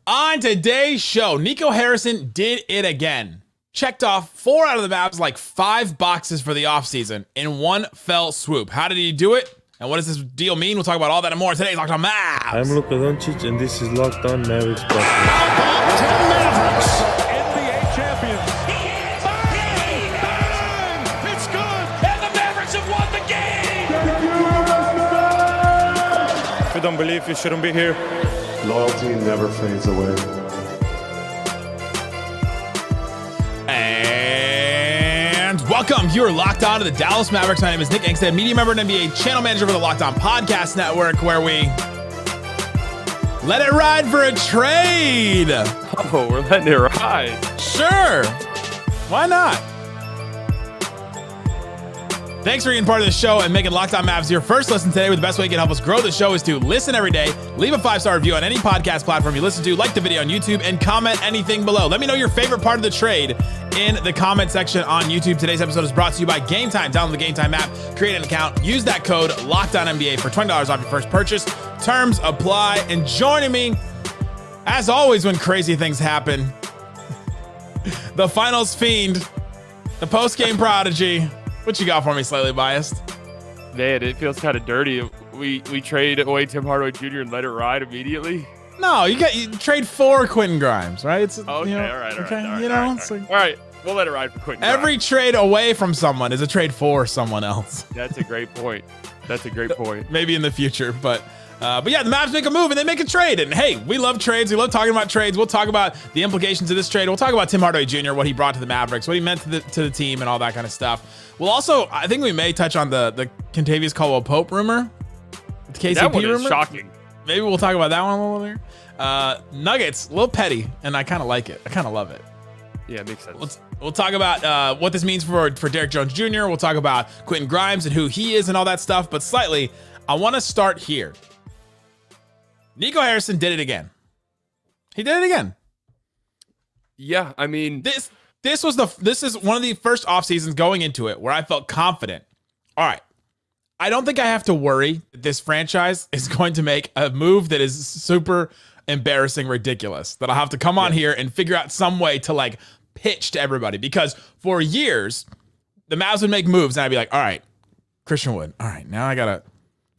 On today's show, Nico Harrison did it again. Checked off 4 out of the Mavs like 5 boxes for the offseason in one fell swoop. How did he do it? And what does this deal mean? We'll talk about all that and more today's Locked On Mavs. I'm Luka Doncic, and this is Locked On Mavericks. Mavericks, NBA champions. Bang! Bang! It's good! And the Mavericks have won the game! If you don't believe, you shouldn't be here. Loyalty never fades away. And welcome. You're locked on to the Dallas Mavericks. My name is Nick Angstadt, media member and NBA channel manager for the Locked On Podcast Network, where we let it ride for a trade. Oh, we're letting it ride. Sure. Why not? Thanks for being part of the show and making Locked On Mavs your first listen today. The best way you can help us grow the show is to listen every day, leave a 5-star review on any podcast platform you listen to, like the video on YouTube, and comment anything below. Let me know your favorite part of the trade in the comment section on YouTube. Today's episode is brought to you by Game Time. Download the Game Time app, create an account, use that code LOCKEDONNBA for $20 off your first purchase. Terms apply. And joining me, as always when crazy things happen, the finals fiend, the post-game prodigy. What you got for me, Slightly Biased? Man, it feels kind of dirty. We traded away Tim Hardaway Jr. and let it ride immediately. No, you trade for Quentin Grimes, right? It's Okay, all right. Like, All right, we'll let it ride for Quentin every Grimes. trade away from someone is a trade for someone else. That's a great point. Maybe in the future, but yeah, the Mavs make a move and they make a trade. And hey, we love trades. We love talking about trades. We'll talk about the implications of this trade. We'll talk about Tim Hardaway Jr., what he brought to the Mavericks, what he meant to the team, and all that kind of stuff. We'll also, I think we may touch on the Kentavious Caldwell-Pope rumor, the KCP that one is rumor. shocking. Maybe we'll talk about that one a little later. Nuggets, a little petty, and I kind of like it. I kind of love it. Yeah, it makes sense. We'll talk about what this means for Derrick Jones Jr. We'll talk about Quentin Grimes and who he is and all that stuff. But Slightly, I want to start here. Nico Harrison did it again. He did it again. Yeah, I mean, This is one of the first off seasons going into it where I felt confident. All right, I don't think I have to worry that this franchise is going to make a move that is super embarrassing, ridiculous, that I'll have to come on here and figure out some way to like pitch to everybody, because for years the Mavs would make moves and I'd be like, all right, Christian Wood, all right, now I gotta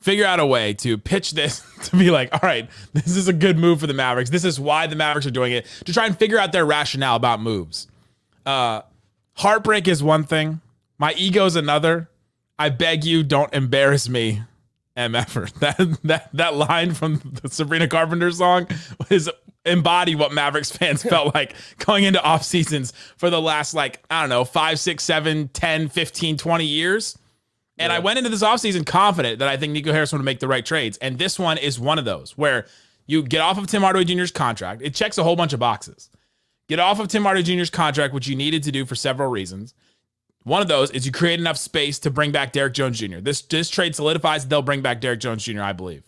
figure out a way to pitch this to be like, all right, this is a good move for the Mavericks. This is why the Mavericks are doing it, to try and figure out their rationale about moves. Heartbreak is one thing. My ego is another. I beg you, don't embarrass me, MFer. That line from the Sabrina Carpenter song is embodied what Mavericks fans felt like going into off seasons for the last, like, I don't know, 5, 6, 7, 10, 15, 20 years. And I went into this offseason confident that I think Nico Harrison would make the right trades. And this one is one of those where you get off of Tim Hardaway Jr.'s contract. It checks a whole bunch of boxes. Get off of Tim Hardaway Jr.'s contract, which you needed to do for several reasons. One of those is you create enough space to bring back Derrick Jones Jr. This trade solidifies they'll bring back Derrick Jones Jr., I believe.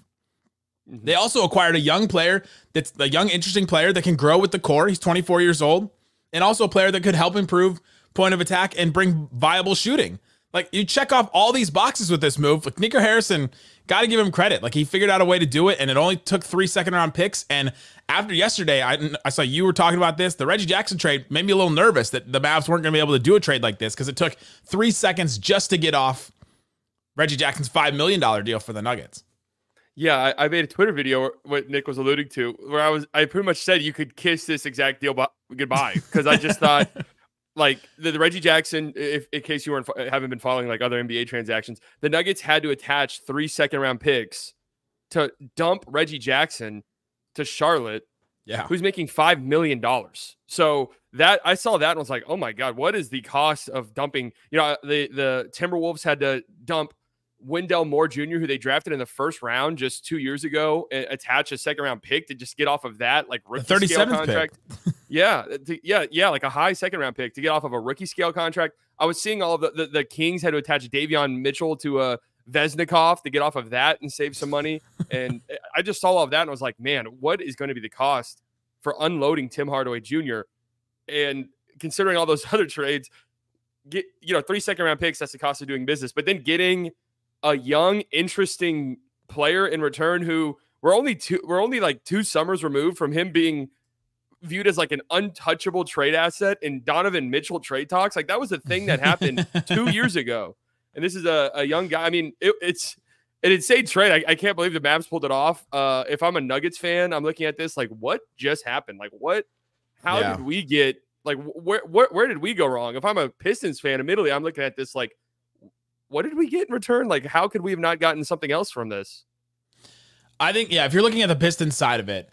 They also acquired a young player that's a young, interesting player that can grow with the core. He's 24 years old. And also a player that could help improve point of attack and bring viable shooting. Like, you check off all these boxes with this move. Like, Nico Harrison, got to give him credit. Like, he figured out a way to do it, and it only took 3 second-round picks. And after yesterday, I saw you were talking about this. The Reggie Jackson trade made me a little nervous that the Mavs weren't going to be able to do a trade like this because it took 3 seconds just to get off Reggie Jackson's $5 million deal for the Nuggets. yeah, I made a Twitter video, what Nick was alluding to, where I pretty much said you could kiss this exact deal goodbye, because I just thought, like, the Reggie Jackson, if in case you haven't been following like other NBA transactions, the Nuggets had to attach 3 second-round picks to dump Reggie Jackson to Charlotte, who's making $5 million. So that I saw that and was like, oh my God, what is the cost of dumping? You know, the Timberwolves had to dump Wendell Moore Jr., who they drafted in the first round just 2 years ago, and attach a second-round pick to just get off of that, like, rookie scale contract. Yeah, like a high second-round pick to get off of a rookie scale contract. I was seeing all of the Kings had to attach Davion Mitchell to a Vesnikov to get off of that and save some money. And I just saw all of that and I was like, man, what is going to be the cost for unloading Tim Hardaway Jr.? And considering all those other trades, 3 second-round picks, that's the cost of doing business. But then getting a young, interesting player in return who we're only like 2 summers removed from him being viewed as like an untouchable trade asset in Donovan Mitchell trade talks. Like that was a thing that happened 2 years ago. And this is a young guy. I mean, it's an insane trade. I can't believe the Mavs pulled it off. If I'm a Nuggets fan, I'm looking at this like, what just happened? Like how did we get, like, where did we go wrong? If I'm a Pistons fan, admittedly, I'm looking at this like, what did we get in return? Like, how could we have not gotten something else from this? I think, if you're looking at the Pistons side of it,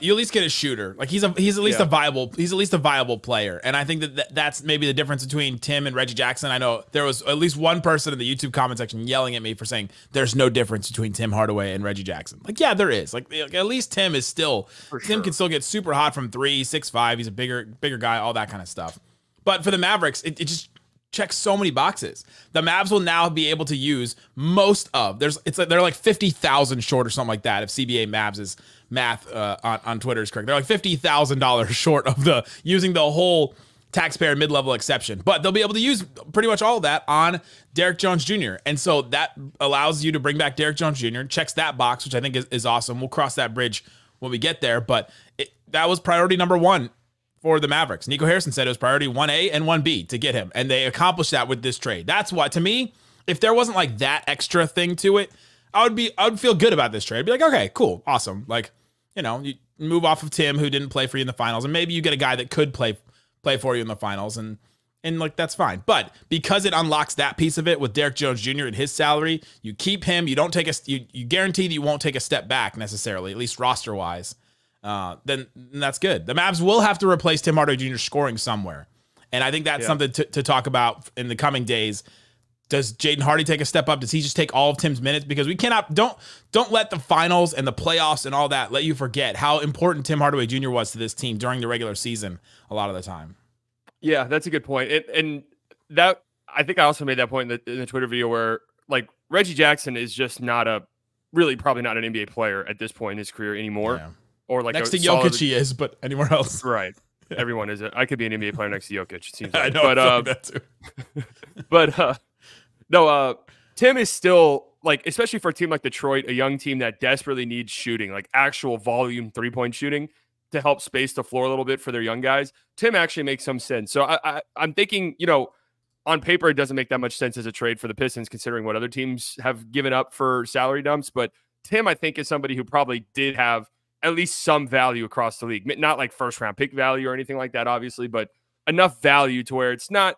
you at least get a shooter. Like he's at least a viable player. And I think that's maybe the difference between Tim and Reggie Jackson. I know there was at least one person in the YouTube comment section yelling at me for saying there's no difference between Tim Hardaway and Reggie Jackson. Like, yeah, there is. Like at least Tim is still, Tim can still get super hot from 3, 6'5". He's a bigger guy, all that kind of stuff. But for the Mavericks, it just checks so many boxes. The Mavs will now be able to use most of, they're like 50,000 short or something like that if CBA Mavs' math on Twitter is correct. They're like $50,000 short of using the whole taxpayer mid-level exception, but they'll be able to use pretty much all of that on Derrick Jones Jr. And so that allows you to bring back Derrick Jones Jr., checks that box, which I think is awesome. We'll cross that bridge when we get there, but that was priority number 1 for the Mavericks. Nico Harrison said it was priority 1A and 1B to get him, and they accomplished that with this trade. That's why, to me, if there wasn't like that extra thing to it, I would feel good about this trade. I'd be like, okay, cool, awesome. Like, you move off of Tim, who didn't play for you in the finals, and maybe you get a guy that could play for you in the finals, and like that's fine. But because it unlocks that piece of it with Derrick Jones Jr. and his salary, you keep him. You don't take you guarantee that you won't take a step back necessarily, at least roster wise. Then that's good. The Mavs will have to replace Tim Hardaway Jr. scoring somewhere, and I think that's something to talk about in the coming days. Does Jaden Hardy take a step up? Does he just take all of Tim's minutes? Because we cannot, don't let the finals and the playoffs and all that let you forget how important Tim Hardaway Jr. was to this team during the regular season a lot of the time. Yeah, that's a good point. And that, I think I also made that point in the Twitter video where like Reggie Jackson is just probably not an NBA player at this point in his career anymore. Yeah. Or like next to Jokic he is, but anywhere else. Right. Everyone is. I could be an NBA player next to Jokic, it seems like. I know, but that too. But no, Tim is still, like, especially for a team like Detroit, a young team that desperately needs shooting, like actual volume 3-point shooting to help space the floor a little bit for their young guys. Tim actually makes some sense. So I'm thinking, on paper, it doesn't make that much sense as a trade for the Pistons, considering what other teams have given up for salary dumps. But Tim, I think, is somebody who probably did have at least some value across the league. Not like first-round pick value or anything like that, obviously, but enough value to where it's not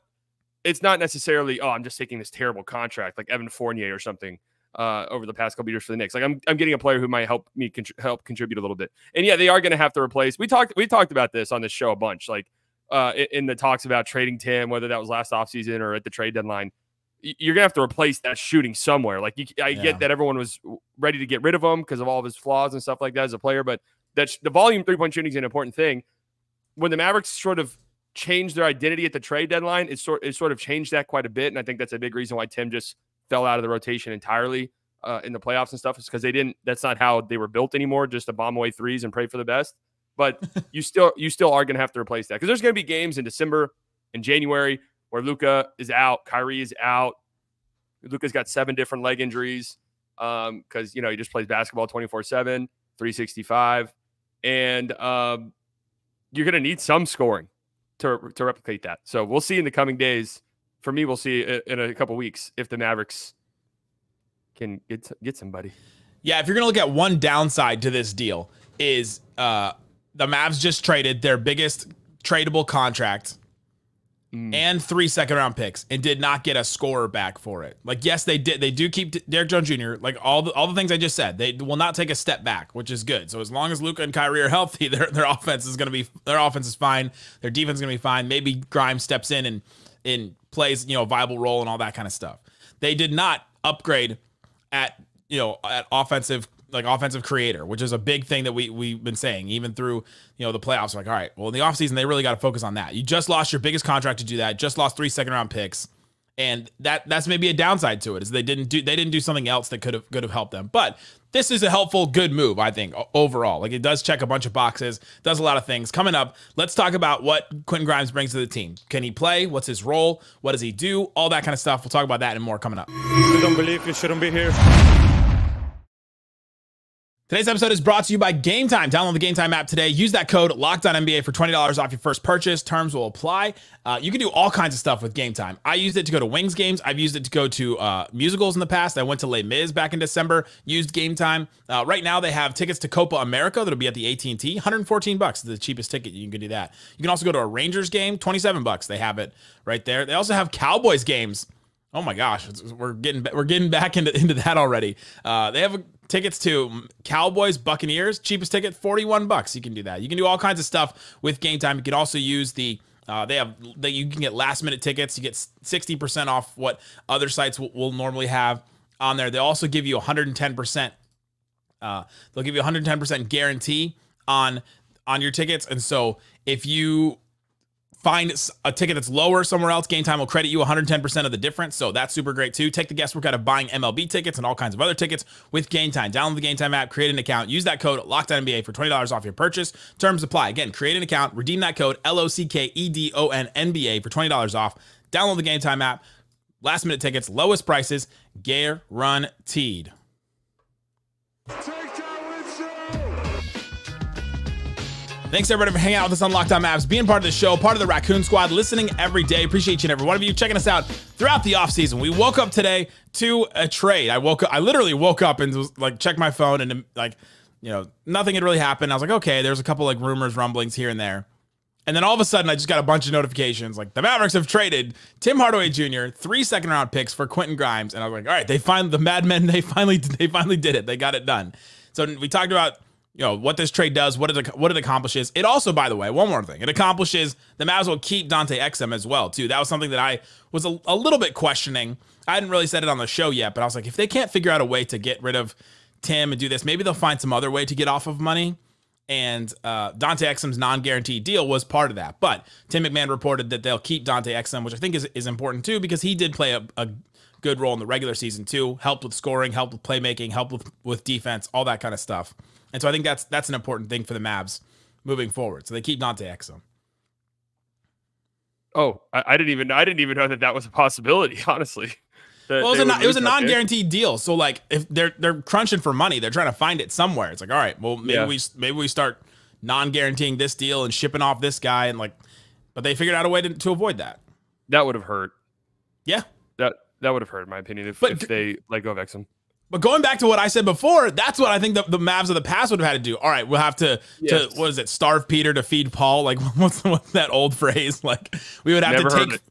necessarily, oh, I'm just taking this terrible contract like Evan Fournier or something over the past couple of years for the Knicks. Like I'm getting a player who might help me help contribute a little bit. And yeah, they are going to have to replace. We talked about this on this show a bunch, like in the talks about trading Tim, whether that was last offseason or at the trade deadline. You're going to have to replace that shooting somewhere. Like I get that everyone was ready to get rid of him because of all of his flaws and stuff like that as a player, but that's the volume 3-point shooting is an important thing. When the Mavericks sort of changed their identity at the trade deadline, it sort of changed that quite a bit, and I think that's a big reason why Tim just fell out of the rotation entirely in the playoffs and stuff, is because that's not how they were built anymore, just to bomb away threes and pray for the best. But you still are going to have to replace that, because there's going to be games in December and January where Luka is out, Kyrie is out. Luka's got 7 different leg injuries because he just plays basketball 24/7, 365, and you're going to need some scoring to replicate that. So we'll see in the coming days. For me, we'll see in a couple weeks if the Mavericks can get somebody. Yeah, if you're going to look at one downside to this deal is the Mavs just traded their biggest tradable contract and 3 second-round picks and did not get a scorer back for it. Like, yes, they did. They do keep Derrick Jones Jr. Like all the things I just said. They will not take a step back, which is good. So as long as Luka and Kyrie are healthy, their offense is fine. Their defense is going to be fine. Maybe Grimes steps in and plays a viable role and all that kind of stuff. They did not upgrade at offensive creator, which is a big thing that we've been saying even through the playoffs. Like, all right, well, in the offseason they really got to focus on that. You just lost your biggest contract to do that, just lost 3 second-round picks, and that's maybe a downside to it, is they didn't do something else that could have helped them. But this is a helpful, good move, I think, overall. Like, it does check a bunch of boxes, does a lot of things. Coming up, let's talk about what Quentin Grimes brings to the team. Can he play? What's his role? What does he do? All that kind of stuff. We'll talk about that and more coming up. You don't believe you shouldn't be here. Today's episode is brought to you by Game Time. Download the Game Time app today. Use that code LOCKEDONNBA for $20 off your first purchase. Terms will apply. You can do all kinds of stuff with Game Time. I used it to go to Wings games. I've used it to go to musicals in the past. I went to Les Mis back in December. Used Game Time. Right now they have tickets to Copa America that'll be at the AT&T. $114 is the cheapest ticket. You can do that. You can also go to a Rangers game. $27. They have it right there. They also have Cowboys games. Oh my gosh, we're getting back into that already. They have tickets to Cowboys, Buccaneers, cheapest ticket, $41. You can do that. You can do all kinds of stuff with Game Time. You can also use you can get last minute tickets. You get 60% off what other sites will normally have on there. They also give you 110%. They'll give you 110% guarantee on your tickets. And so if you find a ticket that's lower somewhere else, Game Time will credit you 110% of the difference. So that's super great too. Take the guesswork out of buying MLB tickets and all kinds of other tickets with Game Time. Download the Game Time app, create an account, use that code LOCKEDONNBA for $20 off your purchase. Terms apply. Again, create an account, redeem that code LOCKEDONNBA for $20 off. Download the Game Time app. Last minute tickets, lowest prices, guaranteed. Thanks everybody for hanging out with us on Locked On Mavs, being part of the show, part of the Raccoon Squad, listening every day. Appreciate each and every one of you checking us out throughout the offseason. We woke up today to a trade. I literally woke up and was like, checked my phone and like, nothing had really happened. I was like, okay, there's a couple like rumors, rumblings here and there. And then all of a sudden I just got a bunch of notifications like the Mavericks have traded Tim Hardaway Jr., 3 second-round picks for Quentin Grimes. And I was like, all right, the Madmen, they finally did it. They got it done. So we talked about what this trade does, what it accomplishes. It also, by the way, one more thing. It accomplishes the Mavs will keep Dante Exum as well, too. That was something that I was a little bit questioning. I hadn't really said it on the show yet, but I was like, if they can't figure out a way to get rid of Tim and do this, maybe they'll find some other way to get off of money. And Dante Exum's non-guaranteed deal was part of that. But Tim McMahon reported that they'll keep Dante Exum, which I think is important, too, because he did play a good role in the regular season, too. Helped with scoring, helped with playmaking, helped with defense, all that kind of stuff. And so I think that's an important thing for the Mavs moving forward. So they keep Dante Exum. Oh, I didn't even know that was a possibility, honestly. Well, it was a non-guaranteed deal. So like if they're crunching for money, they're trying to find it somewhere. It's like, all right, well maybe we start non-guaranteeing this deal and shipping off this guy but they figured out a way to avoid that. That would have hurt. Yeah. That would have hurt in my opinion if they let go of Exum. But going back to what I said before, that's what I think the Mavs of the past would have had to do. All right, we'll have to what is it? Starve Peter to feed Paul. Like what's that old phrase? Like we would have Never to heard take. it.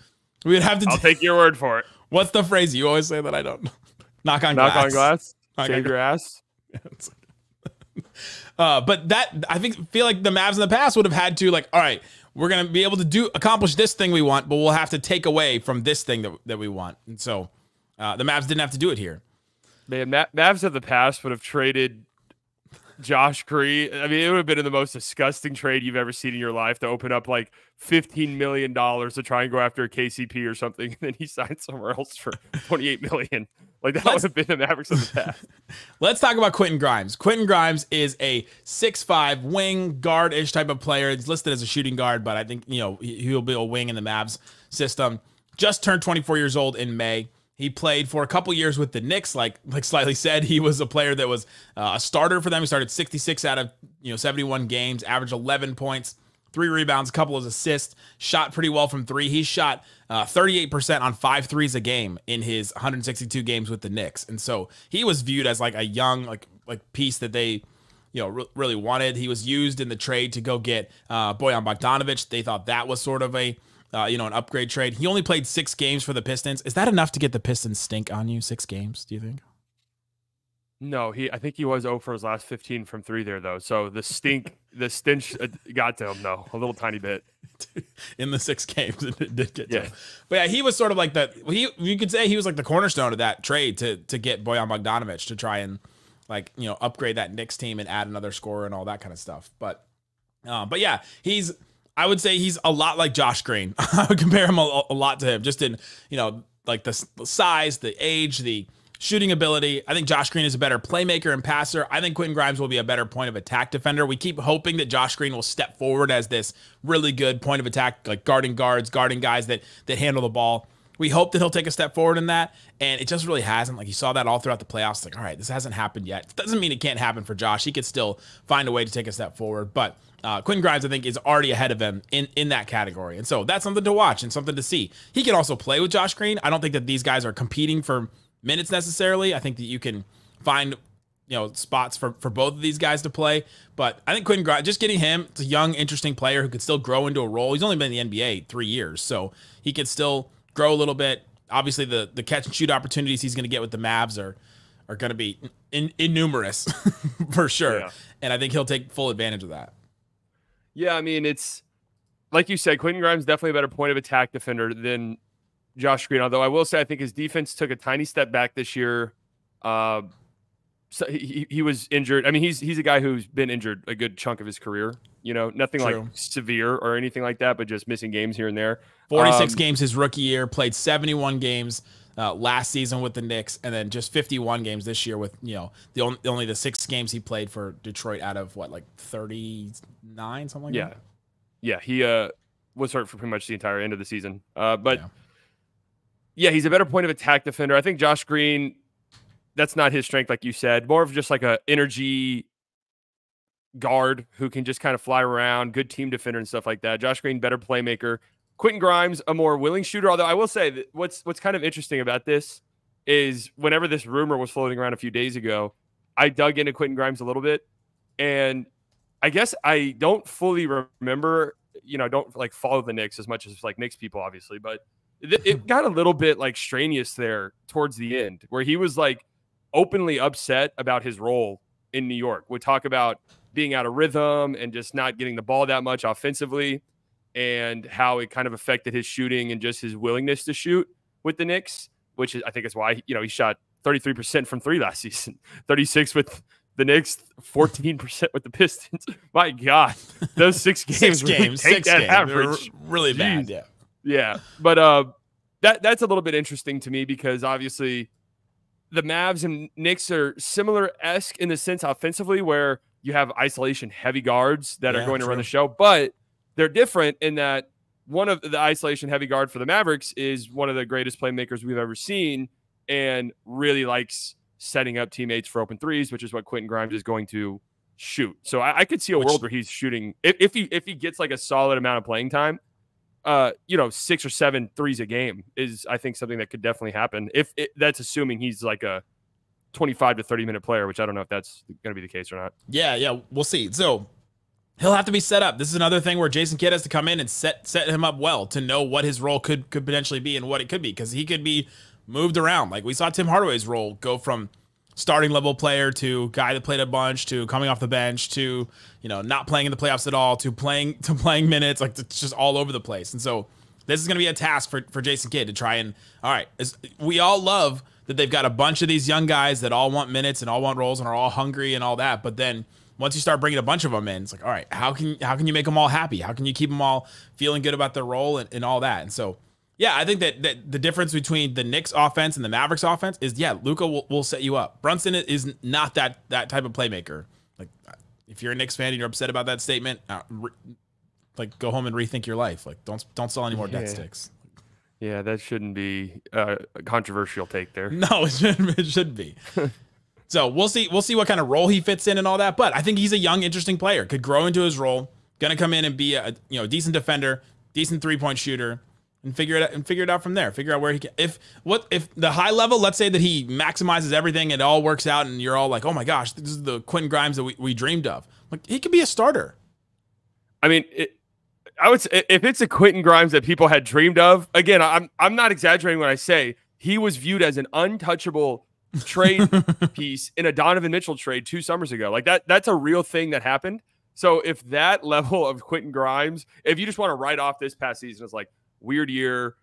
We would have to. I'll take your word for it. What's the phrase you always say that I don't? Knock on glass. Knock on glass. Save your ass. But that I feel like the Mavs in the past would have had to like, all right, we're gonna be able to accomplish this thing we want, but we'll have to take away from this thing that we want. And so the Mavs didn't have to do it here. Man, Mavs of the past would have traded Josh Green. I mean, it would have been the most disgusting trade you've ever seen in your life to open up like $15 million to try and go after a KCP or something. And then he signed somewhere else for $28 million. Like that would have been the Mavericks of the past. Let's talk about Quentin Grimes. Quentin Grimes is a 6'5" wing guard-ish type of player. He's listed as a shooting guard, but I think, he'll be a wing in the Mavs system. Just turned 24 years old in May. He played for a couple years with the Knicks. Like Slightly said, he was a player that was a starter for them. He started 66 out of 71 games, averaged 11 points, 3 rebounds, a couple of assists, shot pretty well from 3. He shot 38% on 5 threes a game in his 162 games with the Knicks. And so he was viewed as like a young like piece that they really wanted. He was used in the trade to go get Bojan Bogdanovic. They thought that was sort of an upgrade trade. He only played 6 games for the Pistons. Is that enough to get the Pistons stink on you? 6 games, do you think? No, I think he was 0 for his last 15 from 3 there, though. So the stench got to him, though, a little tiny bit. In the 6 games, it did get to him. But yeah, he was sort of like you could say he was like the cornerstone of that trade to get Bojan Bogdanovic to try and upgrade that Knicks team and add another scorer and all that kind of stuff. But yeah, I would say he's a lot like Josh Green. I would compare him a lot to him, just in, like the size, the age, the shooting ability. I think Josh Green is a better playmaker and passer. I think Quentin Grimes will be a better point of attack defender. We keep hoping that Josh Green will step forward as this really good point of attack, like guarding guards, guarding guys that handle the ball We hope that he'll take a step forward in that, and it just really hasn't. Like, you saw that all throughout the playoffs. Like, all right, this hasn't happened yet. It doesn't mean it can't happen for Josh. He could still find a way to take a step forward, but Quentin Grimes, I think, is already ahead of him in that category, and so that's something to watch and something to see. He can also play with Josh Green. I don't think that these guys are competing for minutes necessarily. I think that you can find spots for both of these guys to play, but I think Quentin Grimes, just getting him, it's a young, interesting player who could still grow into a role. He's only been in the NBA 3 years, so he could still grow a little bit. Obviously, the catch and shoot opportunities he's going to get with the Mavs are going to be innumerous for sure. Yeah. And I think he'll take full advantage of that. Yeah, I mean, it's like you said, Quentin Grimes definitely a better point of attack defender than Josh Green. Although I will say, I think his defense took a tiny step back this year. So he was injured. I mean, he's a guy who's been injured a good chunk of his career. Nothing like severe or anything like that, but just missing games here and there. 46 games his rookie year, played 71 games last season with the Knicks, and then just 51 games this year with only the 6 games he played for Detroit out of 39, something like that. Yeah, he was hurt for pretty much the entire end of the season. But he's a better point of attack defender. I think Josh Green, that's not his strength, like you said. More of just like a energy guard who can just kind of fly around, good team defender and stuff like that. Josh Green, better playmaker. Quentin Grimes, a more willing shooter. Although I will say that what's kind of interesting about this is whenever this rumor was floating around a few days ago, I dug into Quentin Grimes a little bit, and I guess I don't fully remember. Don't follow the Knicks as much as Knicks people, obviously, but it got a little bit strenuous there towards the end, where he was openly upset about his role in New York. Would talk about being out of rhythm and just not getting the ball that much offensively, and how it kind of affected his shooting and just his willingness to shoot with the Knicks, which I think is why he shot 33% from 3 last season, 36 with the Knicks, 14% with the Pistons. My God, those 6 games, take that average. Really bad. Yeah. But that's a little bit interesting to me, because obviously the Mavs and Knicks are similar-esque in the sense offensively, where you have isolation-heavy guards that are going to run the show, but they're different in that one of the isolation-heavy guard for the Mavericks is one of the greatest playmakers we've ever seen and really likes setting up teammates for open threes, which is what Quentin Grimes is going to shoot. So I could see a world where he's shooting, if he gets a solid amount of playing time, 6 or 7 threes a game is, I think, something that could definitely happen. That's assuming he's a 25 to 30 minute player, which I don't know if that's going to be the case or not. Yeah, we'll see. So he'll have to be set up. This is another thing where Jason Kidd has to come in and set him up well to know what his role could potentially be and what it could be, because he could be moved around. Like we saw Tim Hardaway's role go from starting level player to guy that played a bunch to coming off the bench to not playing in the playoffs at all to playing minutes. It's just all over the place. And so this is going to be a task for Jason Kidd to try and, all right, we all love that they've got a bunch of these young guys that all want minutes and all want roles and are all hungry and all that, but then once you start bringing a bunch of them in, it's all right, how can you make them all happy? How can you keep them all feeling good about their role and all that? And so, yeah, I think that the difference between the Knicks offense and the Mavericks offense is, Luka will set you up. Brunson is not that type of playmaker. If you're a Knicks fan and you're upset about that statement, go home and rethink your life. Don't sell any more death sticks. Yeah, that shouldn't be a controversial take there. No, it shouldn't be. So we'll see what kind of role he fits in and all that. But I think he's a young, interesting player. Could grow into his role. Gonna come in and be a decent defender, decent 3-point shooter, and figure it out from there. Figure out where he can. If the high level, let's say that he maximizes everything and it all works out, and you're all like, oh my gosh, this is the Quentin Grimes that we dreamed of. He could be a starter. I mean, I would say if it's a Quentin Grimes that people had dreamed of, again, I'm not exaggerating when I say he was viewed as an untouchable trade piece in a Donovan Mitchell trade 2 summers ago. That's a real thing that happened. So if that level of Quentin Grimes, if you just want to write off this past season as weird year,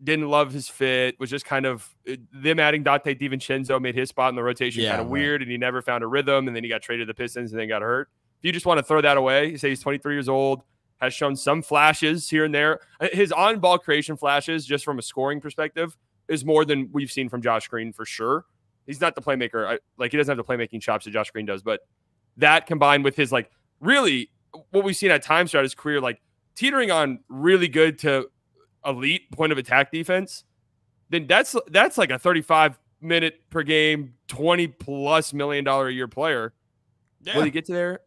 didn't love his fit, was just kind of them adding Dante DiVincenzo made his spot in the rotation kind of weird, and he never found a rhythm, and then he got traded to the Pistons and then got hurt. If you just want to throw that away, you say he's 23 years old, has shown some flashes here and there. His on-ball creation flashes, just from a scoring perspective, is more than we've seen from Josh Green for sure. He's not the playmaker. He doesn't have the playmaking chops that Josh Green does, but that combined with his really what we've seen at times throughout his career, teetering on really good to elite point of attack defense, then that's like a 35-minute per game, $20+ million a year player. Yeah. Will he get to there?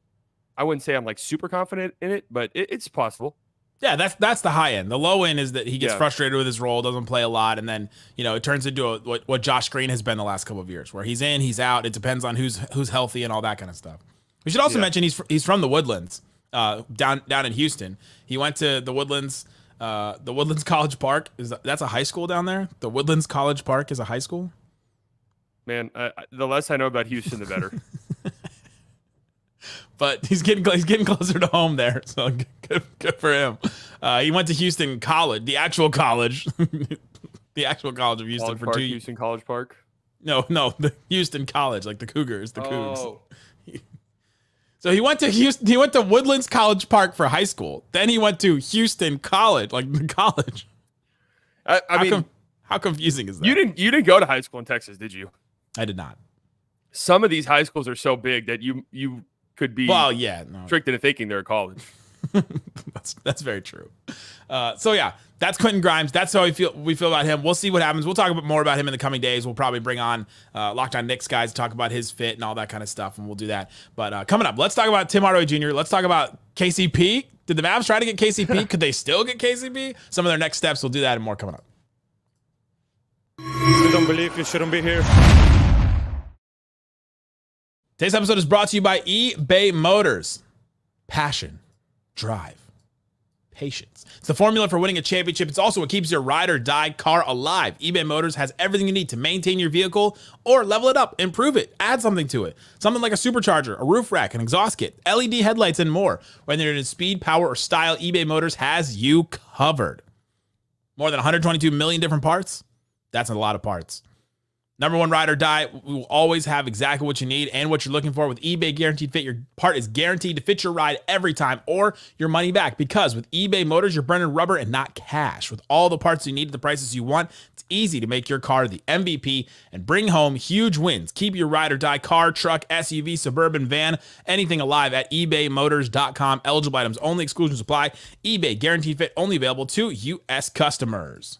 I wouldn't say I'm like super confident in it, but it's possible. Yeah, that's the high end. The low end is that he gets frustrated with his role, doesn't play a lot, and then it turns into what Josh Green has been the last couple of years, where he's in, he's out. It depends on who's healthy and all that kind of stuff. We should also mention he's from the Woodlands, down in Houston. He went to the Woodlands College Park. That's a high school down there? The Woodlands College Park is a high school? Man, the less I know about Houston, the better. But he's getting closer to home there, so good for him. He went to Houston College, the actual college, the actual college of Houston for 2 years. Houston College Park. No, the Houston College, like the Cougars, the Cougs. So he went to Houston. He went to Woodlands College Park for high school. Then he went to Houston College, like the college. I mean, how confusing is that? You didn't go to high school in Texas, did you? I did not. Some of these high schools are so big that you could be tricked into thinking they're a college. That's very true. So yeah, that's Quentin Grimes. That's how we feel about him. We'll see what happens. We'll talk more about him in the coming days. We'll probably bring on Locked On Knicks guys to talk about his fit and all that kind of stuff, and we'll do that. But coming up, let's talk about Tim Hardaway Jr. Let's talk about KCP. Did the Mavs try to get KCP? Could they still get KCP? Some of their next steps. We'll do that and more coming up. You don't believe you shouldn't be here. Today's episode is brought to you by eBay Motors. Passion, drive, patience. It's the formula for winning a championship. It's also what keeps your ride or die car alive. eBay Motors has everything you need to maintain your vehicle or level it up, improve it, add something to it. Something like a supercharger, a roof rack, an exhaust kit, LED headlights, and more. Whether you're in speed, power, or style, eBay Motors has you covered. More than 122 million different parts. That's a lot of parts. Number one ride or die, we will always have exactly what you need and what you're looking for. With eBay Guaranteed Fit, your part is guaranteed to fit your ride every time or your money back. Because with eBay Motors, you're burning rubber and not cash. With all the parts you need at the prices you want, it's easy to make your car the MVP and bring home huge wins. Keep your ride or die car, truck, SUV, suburban, van, anything alive at ebaymotors.com. Eligible items only, exclusions apply. eBay Guaranteed Fit only available to U.S. customers.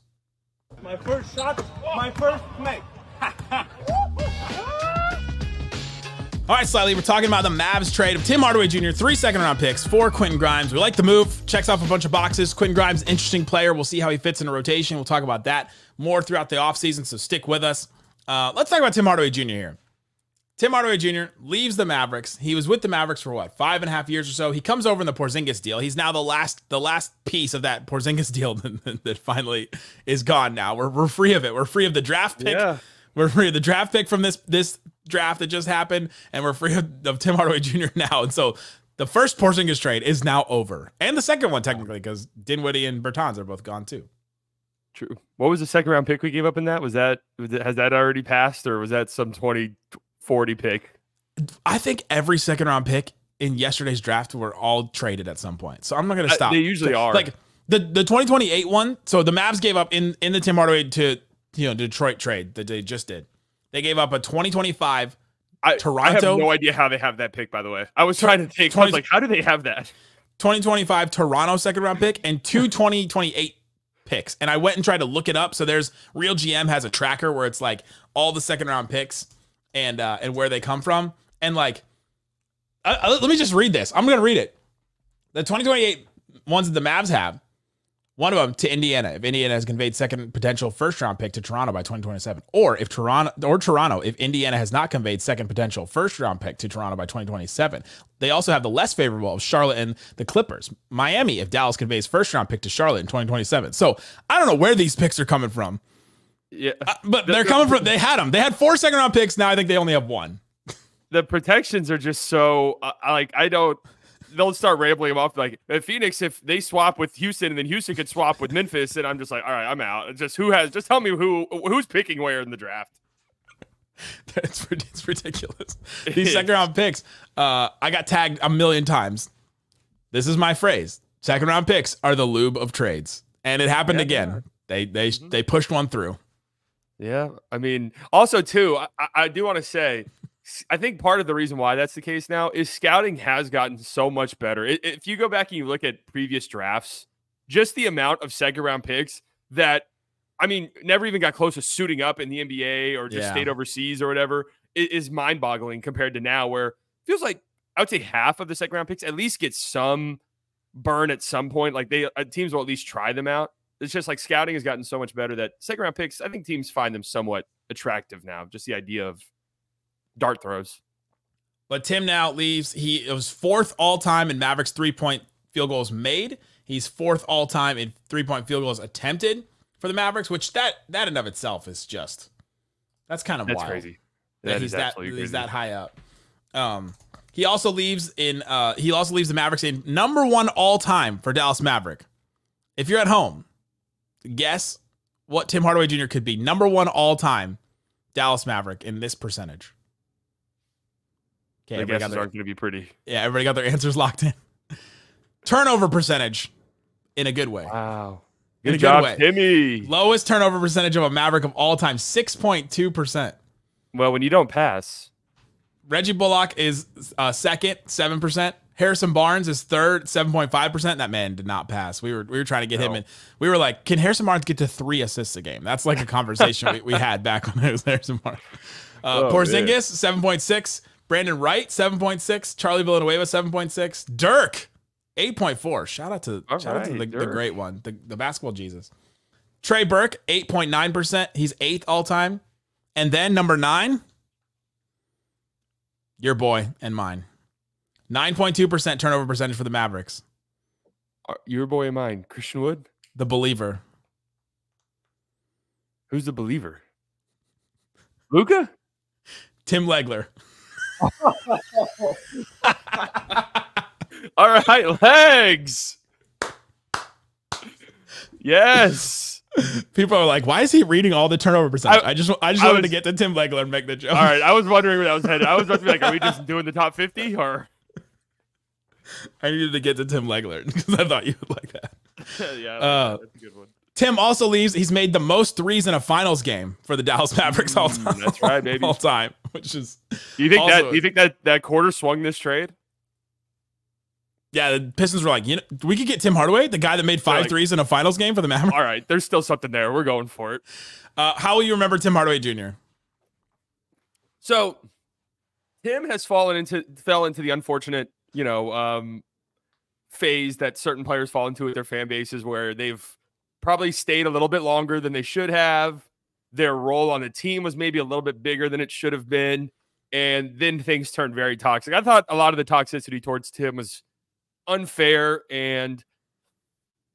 My first shot, my first make. All right, Slightly, we're talking about the Mavs trade of Tim Hardaway Jr., 3 second-round picks for Quentin Grimes. We like the move. Checks off a bunch of boxes. Quentin Grimes, interesting player. We'll see how he fits in a rotation. We'll talk about that more throughout the offseason, so stick with us. Let's talk about Tim Hardaway Jr. here. Tim Hardaway Jr. leaves the Mavericks. He was with the Mavericks for, 5.5 years or so. He comes over in the Porzingis deal. He's now the last piece of that Porzingis deal that finally is gone now. We're free of it. We're free of the draft pick. Yeah. We're free of the draft pick from this draft that just happened, and we're free of Tim Hardaway Jr. now. And so the first Porzingis trade is now over. And the second one, technically, because Dinwiddie and Bertans are both gone, too. True. What was the second-round pick we gave up in that? Has that already passed, or was that some 2040 pick? I think every second-round pick in yesterday's draft were all traded at some point. So I'm not going to stop. They usually are. Like, the 2028 one, so the Mavs gave up in the Tim Hardaway to Detroit trade that they just did. They gave up a 2025 Toronto. I have no idea how they have that pick, by the way. I was trying to think. I was like, how do they have that? 2025 Toronto second-round pick and 2028 picks. And I went and tried to look it up. So there's Real GM has a tracker where it's like all the second-round picks and where they come from. And like, let me just read this. I'm going to read it. The 2028 ones that the Mavs have, one of them to Indiana, if Indiana has conveyed second potential first-round pick to Toronto by 2027, or if Toronto, if Indiana has not conveyed second potential first-round pick to Toronto by 2027. They also have the less favorable of Charlotte and the Clippers. Miami, if Dallas conveys first-round pick to Charlotte in 2027. So I don't know where these picks are coming from. Yeah, but they're coming from. They had them. They had 4 second-round picks. Now I think they only have 1. The protections are just so I don't. They'll start rambling them off like Phoenix if they swap with Houston and then Houston could swap with Memphis, and I'm just like, all right, I'm out. Just tell me who's picking where in the draft. It's ridiculous. These second round picks, I got tagged a million times. This is my phrase. Second round picks are the lube of trades. And it happened again. They pushed one through. Yeah. I mean, also too, I do want to say, I think part of the reason why that's the case now is scouting has gotten so much better. If you go back and you look at previous drafts, just the amount of second round picks that I mean, never even got close to suiting up in the NBA or just stayed overseas or whatever, is mind-boggling compared to now, where it feels like I would say half of the second-round picks at least get some burn at some point. Like teams will at least try them out. It's just like scouting has gotten so much better that second-round picks, I think teams find them somewhat attractive now. Just the idea of dart throws. But Tim now leaves. He was 4th all-time in Mavericks 3-point field goals made. He's 4th all-time in 3-point field goals attempted for the Mavericks, which that in and of itself is just, that's kind of wild. That's crazy. He's that high up. He also leaves the Mavericks in number 1 all-time for Dallas Maverick. If you're at home, guess what Tim Hardaway Jr. could be. Number 1 all-time Dallas Maverick in this percentage. Okay, the guesses aren't going to be pretty. Yeah, everybody got their answers locked in. Turnover percentage in a good way. Wow. Good job, Timmy. Lowest turnover percentage of a Maverick of all time, 6.2%. Well, when you don't pass. Reggie Bullock is second, 7%. Harrison Barnes is third, 7.5%. That man did not pass. We were trying to get him in. We were like, can Harrison Barnes get to 3 assists a game? That's like a conversation we had back when it was Harrison Barnes. Porzingis, 7.6. Brandon Wright, 7.6. Charlie Villanueva, 7.6. Dirk, 8.4. Shout out to the great one, the basketball Jesus. Trey Burke, 8.9%. He's 8th all time. And then number 9, your boy and mine, 9.2% turnover percentage for the Mavericks. Your boy and mine, Christian Wood, the believer. Who's the believer? Luka? Tim Legler. All right, legs. Yes. People are like, why is he reading all the turnover percentage? I just wanted to get to Tim Legler and make the joke. All right, I was wondering where that was headed. I was about to be like, are we just doing the top 50 or? I needed to get to Tim Legler because I thought you would like that. Yeah, that's a good one. Tim also leaves. He's made the most threes in a finals game for the Dallas Mavericks all time. That's right, baby. All time, which is. Do you think that quarter swung this trade? Yeah, the Pistons were like, we could get Tim Hardaway, the guy that made 5 threes in a finals game for the Mavericks. All right, there's still something there. We're going for it. How will you remember Tim Hardaway Jr.? So, Tim has fell into the unfortunate, phase that certain players fall into with their fan bases, where they've probably stayed a little bit longer than they should have. Their role on the team was maybe a little bit bigger than it should have been, and then things turned very toxic. I thought a lot of the toxicity towards Tim was unfair and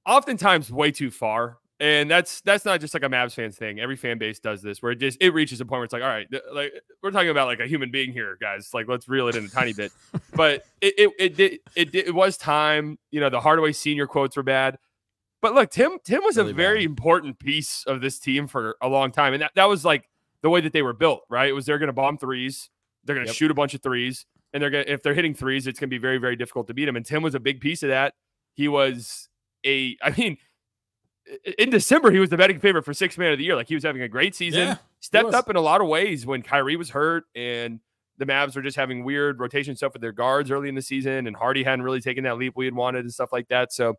oftentimes way too far. And that's not just like a Mavs fans thing. Every fan base does this, where it reaches a point where it's like, all right, like we're talking about like a human being here, guys. Like, let's reel it in a tiny bit. But it was time. The Hardaway Sr. quotes were bad. But look, Tim was really a very important piece of this team for a long time. And that was like the way that they were built, right? It was they're going to bomb threes. They're going to shoot a bunch of threes. And if they're hitting threes, it's going to be very, very difficult to beat him. And Tim was a big piece of that. He was in December, he was the betting favorite for 6th man of the year. Like, he was having a great season. Stepped up in a lot of ways when Kyrie was hurt and the Mavs were just having weird rotation stuff with their guards early in the season. And Hardy hadn't really taken that leap we had wanted and stuff like that. So,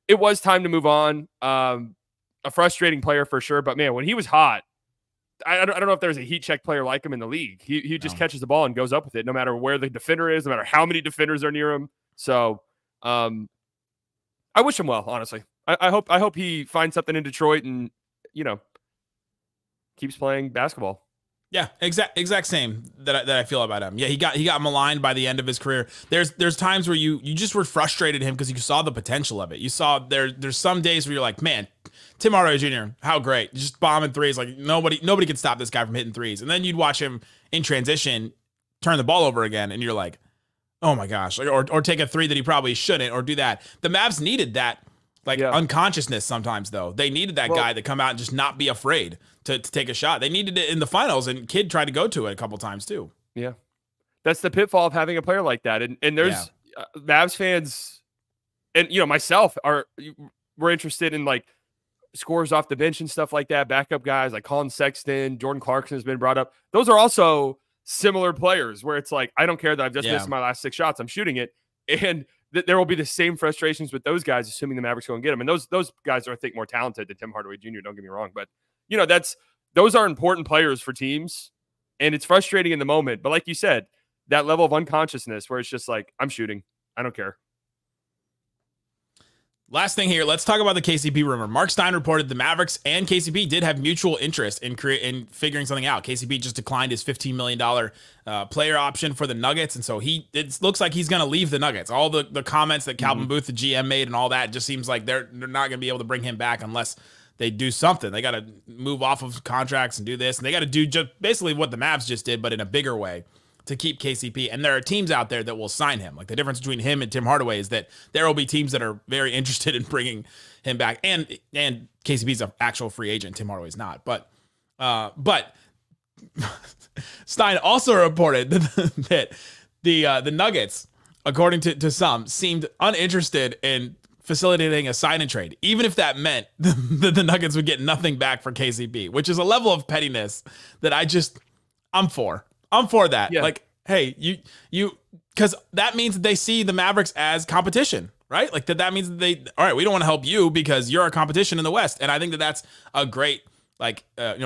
it was time to move on. A frustrating player for sure. But, man, when he was hot, I don't know if there's a heat check player like him in the league. He just catches the ball and goes up with it, no matter where the defender is, no matter how many defenders are near him. So I wish him well, honestly. I hope he finds something in Detroit and, keeps playing basketball. Yeah, exact same that I feel about him. Yeah, he got maligned by the end of his career. There's times where you just were frustrated at him because you saw the potential of it. You saw there's some days where you're like, man, Tim Hardaway Jr., how great. Just bombing threes. Like, nobody can stop this guy from hitting threes. And then you'd watch him in transition turn the ball over again, and you're like, oh my gosh. Or take a three that he probably shouldn't, or do that. The Mavs needed that unconsciousness sometimes, though. They needed that guy to come out and just not be afraid to take a shot. They needed it in the finals, and Kidd tried to go to it a couple times too. Yeah. That's the pitfall of having a player like that. And there's Mavs fans, and myself, we're interested in like scores off the bench and stuff like that. Backup guys like Colin Sexton, Jordan Clarkson has been brought up. Those are also similar players where it's like, I don't care that I've just missed my last 6 shots. I'm shooting it. And there will be the same frustrations with those guys, assuming the Mavericks go and get them. And those guys are, I think, more talented than Tim Hardaway Jr. Don't get me wrong, but those are important players for teams, and it's frustrating in the moment. But like you said, that level of unconsciousness where it's just like, I'm shooting, I don't care. Last thing here, let's talk about the KCP rumor. Mark Stein reported the Mavericks and KCP did have mutual interest in figuring something out. KCP just declined his $15 million player option for the Nuggets, and so it looks like he's going to leave the Nuggets. All the comments that Calvin Booth, the GM, made and all that just seems like they're not going to be able to bring him back unless they do something. They got to move off of contracts and do this, and they got to do just basically what the Mavs just did, but in a bigger way, to keep KCP. And there are teams out there that will sign him. Like, the difference between him and Tim Hardaway is that there will be teams that are very interested in bringing him back. And KCP's an actual free agent. Tim Hardaway's not. But Stein also reported that the Nuggets, according to some, seemed uninterested in facilitating a sign and trade, even if that meant that the Nuggets would get nothing back for KCP, which is a level of pettiness that I'm for. I'm for that. Yeah. Like, hey, you, because that means that they see the Mavericks as competition, right? Like that means that all right, we don't want to help you because you're a competition in the West. And I think that that's a great,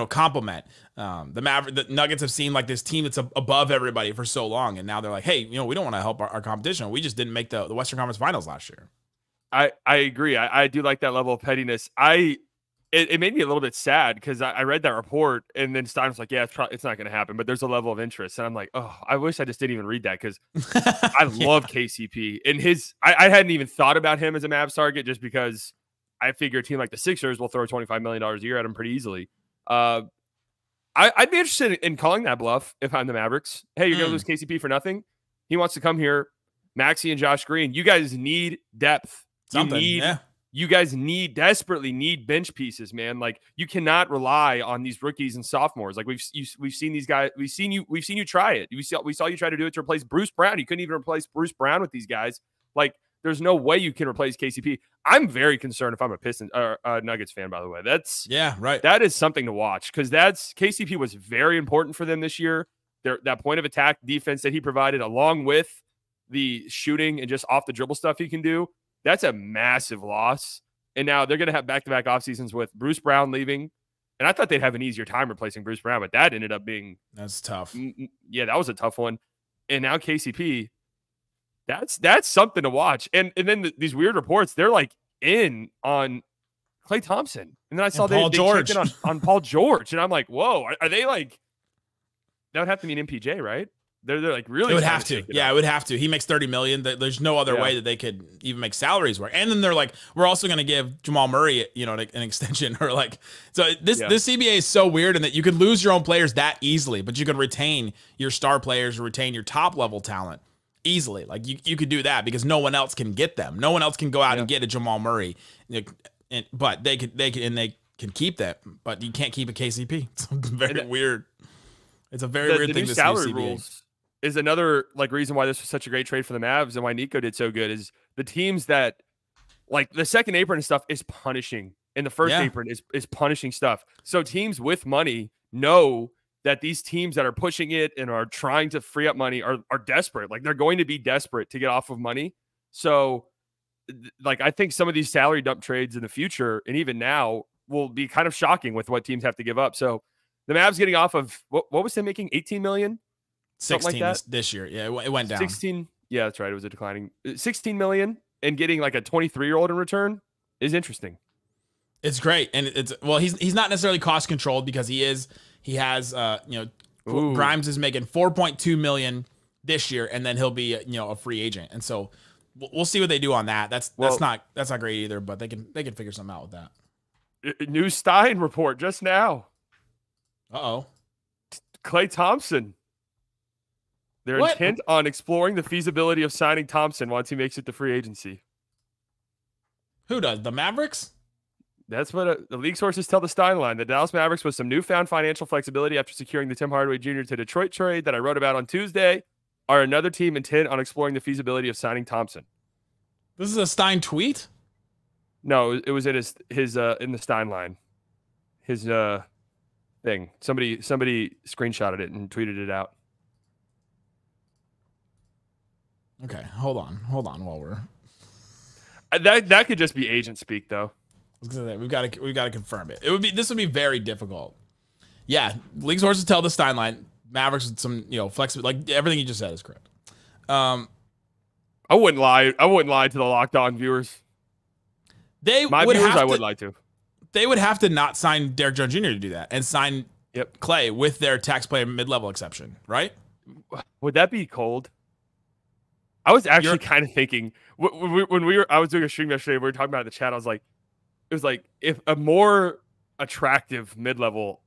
compliment. The Nuggets have seen like this team that's above everybody for so long. And now they're like, hey, we don't want to help our competition. We just didn't make the Western Conference Finals last year. I agree. I do like that level of pettiness. It made me a little bit sad because I read that report and then Stein was like, yeah, it's not going to happen, but there's a level of interest. And I'm like, oh, I wish I just didn't even read that because I love KCP. And I hadn't even thought about him as a Mavs target just because I figure a team like the Sixers will throw $25 million a year at him pretty easily. I'd be interested in calling that bluff if I'm the Mavericks. Hey, you're going to lose KCP for nothing? He wants to come here. Maxey and Josh Green, you guys need depth. You guys desperately need bench pieces, man. Like, you cannot rely on these rookies and sophomores. Like, we've seen these guys. We've seen you try it. We saw you try to do it to replace Bruce Brown. You couldn't even replace Bruce Brown with these guys. Like, there's no way you can replace KCP. I'm very concerned if I'm a Pistons or Nuggets fan, by the way. That is something to watch because KCP was very important for them this year. That point of attack defense that he provided, along with the shooting and just off the dribble stuff he can do. That's a massive loss. And now they're going to have back-to-back off seasons with Bruce Brown leaving. And I thought they'd have an easier time replacing Bruce Brown, but that ended up being... That's tough. Yeah, that was a tough one. And now KCP, that's something to watch. And then these weird reports, they're like in on KLAY Thompson. And then I saw they checked in on Paul George. And I'm like, whoa, are they like... That would have to mean MPJ, right? They're like really. It would have to. Yeah, it would have to. He makes $30 million. There's no other way that they could even make salaries work. And then they're like, we're also going to give Jamal Murray, an extension or like. So this CBA is so weird in that you could lose your own players that easily, but you could retain your star players or retain your top level talent easily. Like you could do that because no one else can get them. No one else can go out and get a Jamal Murray, but they can keep that. But you can't keep a KCP. It's very weird. It's a very weird thing. The salary rules is another reason why this was such a great trade for the Mavs and why Nico did so good is the teams that like the second apron and stuff is punishing and the first apron is punishing stuff. So teams with money know that these teams that are pushing it and are trying to free up money are desperate. Like they're going to be desperate to get off of money. So I think some of these salary dump trades in the future and even now will be kind of shocking with what teams have to give up. So the Mavs getting off of what was they making? 18 million? 16 like this year. Yeah, it went down. 16. Yeah, that's right. It was a declining 16 million and getting like a 23-year-old in return is interesting. It's great. And he's not necessarily cost controlled because he has Grimes is making 4.2 million this year and then he'll be a free agent. And so we'll see what they do on that. That's not great either, but they can figure something out with that. New Stein report just now. Uh-oh. KLAY Thompson. They're intent on exploring the feasibility of signing Thompson once he makes it to free agency. Who does? The Mavericks? That's what the league sources tell the Stein line. The Dallas Mavericks with some newfound financial flexibility after securing the Tim Hardaway Jr. to Detroit trade that I wrote about on Tuesday are another team intent on exploring the feasibility of signing Thompson. This is a Stein tweet? No, it was in his in the Stein line. His thing. Somebody screenshotted it and tweeted it out. Okay, hold on while we're That could just be agent speak, though. We've got to confirm it. This would be very difficult. Yeah, league sources tell the Steinline Mavericks with some flexible, like everything you just said is correct. I wouldn't lie. I wouldn't lie to the Locked On viewers. I would lie to. They would have to not sign Derrick Jones Jr. to do that and sign Clay with their tax player mid-level exception, right? Would that be cold? I was actually kind of thinking I was doing a stream yesterday. We were talking about it in the chat. It was like if a more attractive mid-level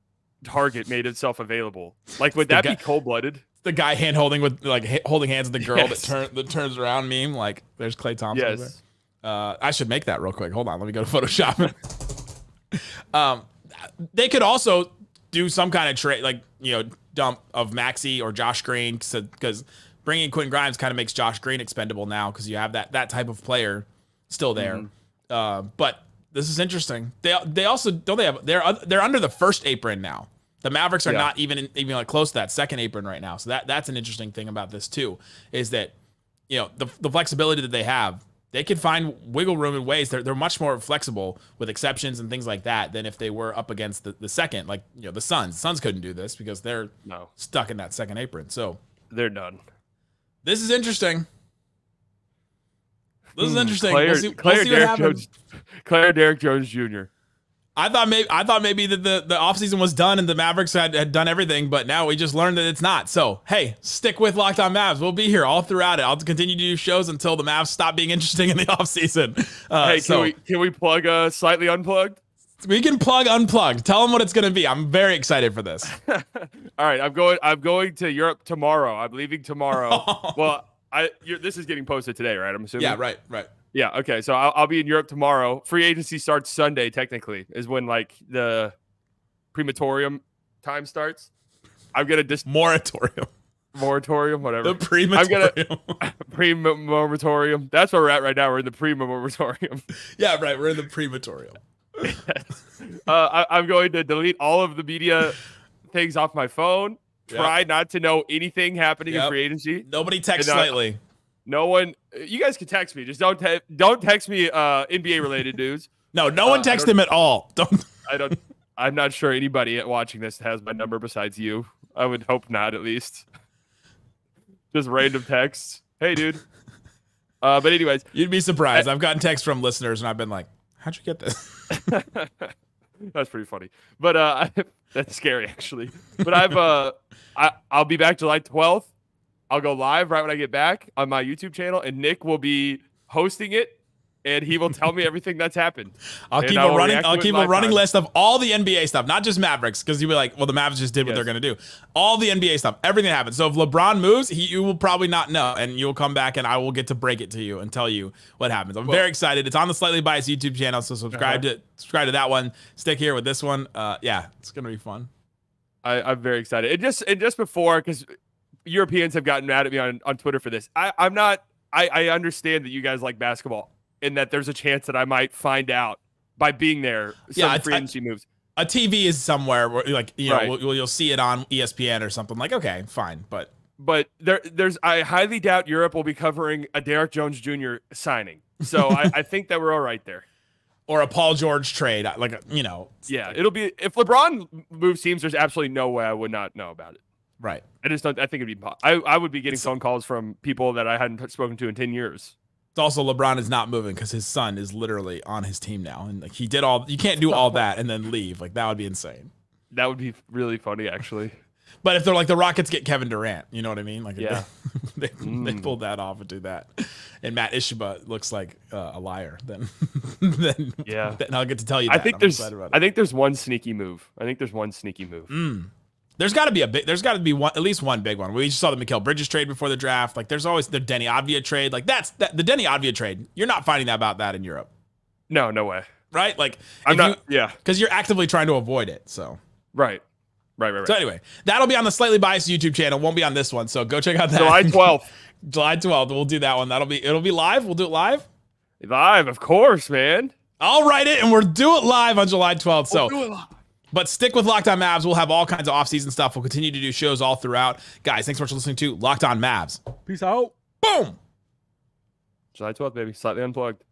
target made itself available, like would that be cold-blooded? The guy hand holding with like holding hands with the girl that turns around meme. Like there's KLAY Thompson. Yes. I should make that real quick. Hold on, let me go to Photoshop. They could also do some kind of trade, like dump of Maxey or Josh Green, because bringing Quentin Grimes kind of makes Josh Green expendable now because you have that type of player still there. But this is interesting. They also they're under the first apron now. The Mavericks are not even like close to that second apron right now. So that's an interesting thing about this too, is that the flexibility that they have. They can find wiggle room in ways. They're much more flexible with exceptions and things like that than if they were up against the second, like the Suns. The Suns couldn't do this because they're stuck in that second apron. So they're done. This is interesting. This is interesting. Clay or Derrick Jones Jr. I thought maybe that the offseason was done and the Mavericks had done everything, but now we just learned that it's not. So, hey, stick with Locked On Mavs. We'll be here all throughout it. I'll continue to do shows until the Mavs stop being interesting in the offseason. Can we plug Slightly Unplugged? We can plug Unplugged. Tell them what it's going to be. I'm very excited for this. All right, I'm going to Europe tomorrow. I'm leaving tomorrow. Well, this is getting posted today, right? I'm assuming. Yeah, right. Yeah, okay. So I'll be in Europe tomorrow. Free agency starts Sunday, technically, is when like the prematorium time starts. I'm gonna moratorium, whatever. The prematorium. Pre-moratorium. That's where we're at right now. We're in the pre-moratorium. Yeah, right. We're in the prematorium. I'm going to delete all of the media things off my phone. Try not to know anything happening in free agency. Nobody text Slightly. No one. You guys can text me. Just don't text me NBA related news. No one text him at all. I'm not sure anybody watching this has my number besides you. I would hope not, at least. Just random texts. Hey, dude. But anyways, you'd be surprised. I've gotten texts from listeners, and I've been like, "How'd you get this?" That's pretty funny. But that's scary, actually. But I'll be back July 12th. I'll go live right when I get back on my YouTube channel, and Nick will be hosting it, and he will tell me everything that's happened. I'll keep a running list of all the NBA stuff, not just Mavericks, because you'll be like, well, the Mavs just did what they're going to do. All the NBA stuff, everything that happens. So if LeBron moves, you will probably not know, and you'll come back, and I will get to break it to you and tell you what happens. I'm very excited. It's on the Slightly Biased YouTube channel, so subscribe to that one. Stick here with this one. It's going to be fun. I'm very excited. And just before, because Europeans have gotten mad at me on Twitter for this. I understand that you guys like basketball and that there's a chance that I might find out by being there. Free agency moves. A TV is somewhere where you'll see it on ESPN or something. Like, okay, fine, but I highly doubt Europe will be covering a Derrick Jones Jr. signing. So I think that we're all right there. Or a Paul George trade, it'll be if LeBron moves teams. There's absolutely no way I would not know about it. Right. I just don't. I think it'd be. I would be getting phone calls from people that I hadn't spoken to in 10 years. It's also LeBron is not moving because his son is literally on his team now, and like he did all. You can't do all that and then leave. Like that would be insane. That would be really funny, actually. But if they're like the Rockets get Kevin Durant, you know what I mean? Like they pulled that off and do that, and Matt Ishiba looks like a liar. Then I'll get to tell you. I think there's one sneaky move. There's got to be at least one big one. We just saw the Mikal Bridges trade before the draft. Like there's always the Denny Avdia trade. Like the Denny Avdia trade. You're not finding out about that in Europe. No way. Right? Like I'm not. Because you're actively trying to avoid it. So right. So anyway, that'll be on the Slightly Biased YouTube channel. Won't be on this one. So go check out that. July 12th. July 12th. We'll do that one. It'll be live. We'll do it live. Live, of course, man. I'll write it and we'll do it live on July 12th. But stick with Locked On Mavs. We'll have all kinds of off-season stuff. We'll continue to do shows all throughout. Guys, thanks so much for listening to Locked On Mavs. Peace out. Boom. July 12th, baby. Slightly Unplugged.